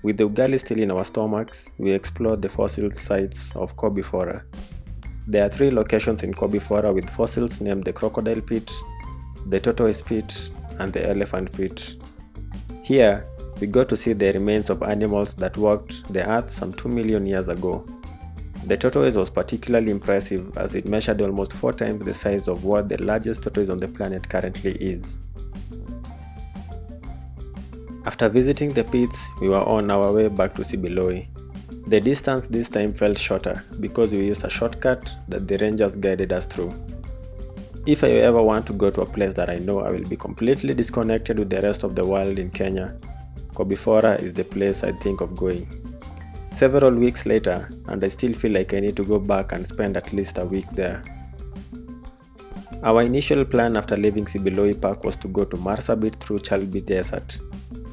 With the ugali still in our stomachs, we explored the fossil sites of Kobi Fora. There are 3 locations in Kobi Fora with fossils named the Crocodile Pit, the Tortoise Pit, and the Elephant Pit. Here, we got to see the remains of animals that walked the earth some 2 million years ago. The tortoise was particularly impressive as it measured almost 4 times the size of what the largest tortoise on the planet currently is. After visiting the pits, we were on our way back to Sibiloi. The distance this time felt shorter because we used a shortcut that the rangers guided us through. If I ever want to go to a place that I know I will be completely disconnected with the rest of the world in Kenya, Kobi Fora is the place I think of going. Several weeks later, and I still feel like I need to go back and spend at least a week there. Our initial plan after leaving Sibiloi Park was to go to Marsabit through Chalbi Desert,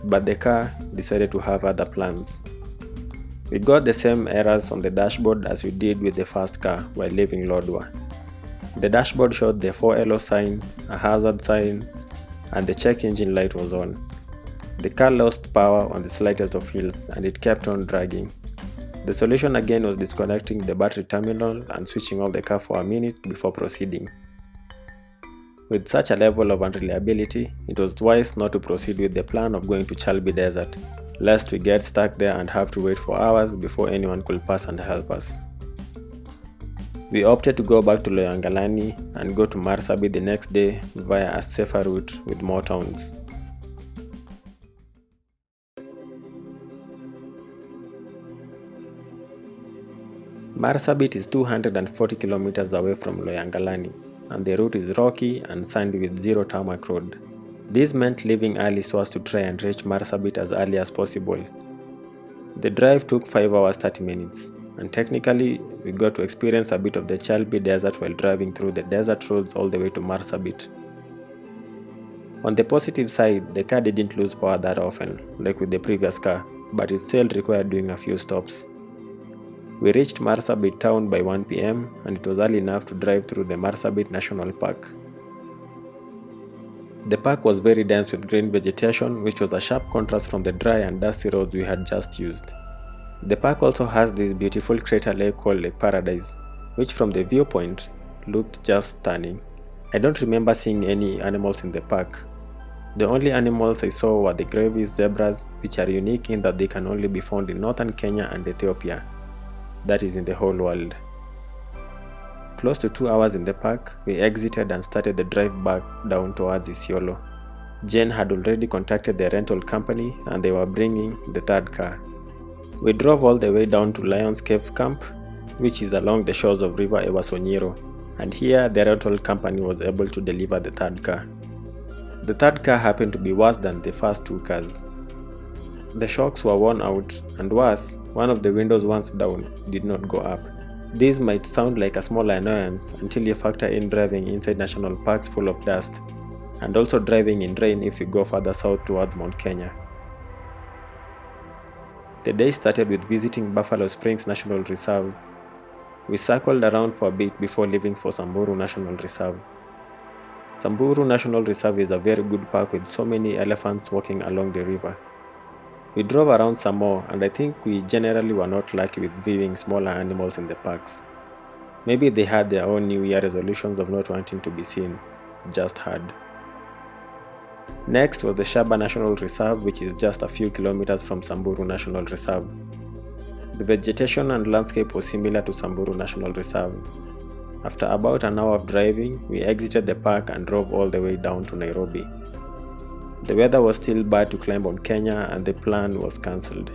but the car decided to have other plans. We got the same errors on the dashboard as we did with the first car while leaving Lodwar. The dashboard showed the 4LO sign, a hazard sign, and the check engine light was on. The car lost power on the slightest of hills and it kept on dragging. The solution again was disconnecting the battery terminal and switching off the car for a minute before proceeding. With such a level of unreliability, it was wise not to proceed with the plan of going to Chalbi Desert, lest we get stuck there and have to wait for hours before anyone could pass and help us. We opted to go back to Loyangalani and go to Marsabit the next day via a safer route with more towns. Marsabit is 240 kilometers away from Loyangalani, and the route is rocky and sandy with zero tarmac road. This meant leaving early so as to try and reach Marsabit as early as possible. The drive took 5 hours 30 minutes, and technically we got to experience a bit of the Chalbi Desert while driving through the desert roads all the way to Marsabit. On the positive side, the car didn't lose power that often, like with the previous car, but it still required doing a few stops. We reached Marsabit town by 1 PM and it was early enough to drive through the Marsabit National Park. The park was very dense with green vegetation, which was a sharp contrast from the dry and dusty roads we had just used. The park also has this beautiful crater lake called Lake Paradise, which from the viewpoint looked just stunning. I don't remember seeing any animals in the park. The only animals I saw were the Grevy's zebras, which are unique in that they can only be found in northern Kenya and Ethiopia. That is in the whole world. Close to 2 hours in the park, we exited and started the drive back down towards Isiolo. Jane had already contacted the rental company and they were bringing the 3rd car. We drove all the way down to Lions Cave Camp, which is along the shores of River Ewasonyiro, and here the rental company was able to deliver the 3rd car. The 3rd car happened to be worse than the first 2 cars. The shocks were worn out, and worse, one of the windows once down did not go up. This might sound like a small annoyance until you factor in driving inside national parks full of dust, and also driving in rain if you go further south towards Mount Kenya. The day started with visiting Buffalo Springs National Reserve. We circled around for a bit before leaving for Samburu National Reserve. Samburu National Reserve is a very good park with so many elephants walking along the river. We drove around some more, and I think we generally were not lucky with viewing smaller animals in the parks. Maybe they had their own New Year resolutions of not wanting to be seen, just had. Next was the Shaba National Reserve, which is just a few kilometers from Samburu National Reserve. The vegetation and landscape was similar to Samburu National Reserve. After about an hour of driving, we exited the park and drove all the way down to Nairobi. The weather was still bad to climb on Kenya and the plan was cancelled.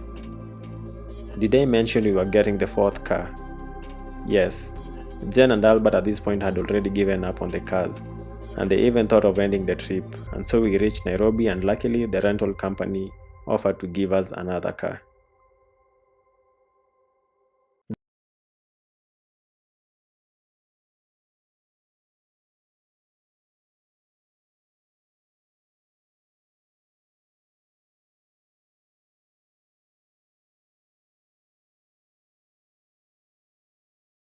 Did I mention we were getting the 4th car? Yes, Jen and Albert at this point had already given up on the cars, and they even thought of ending the trip, and so we reached Nairobi and luckily the rental company offered to give us another car.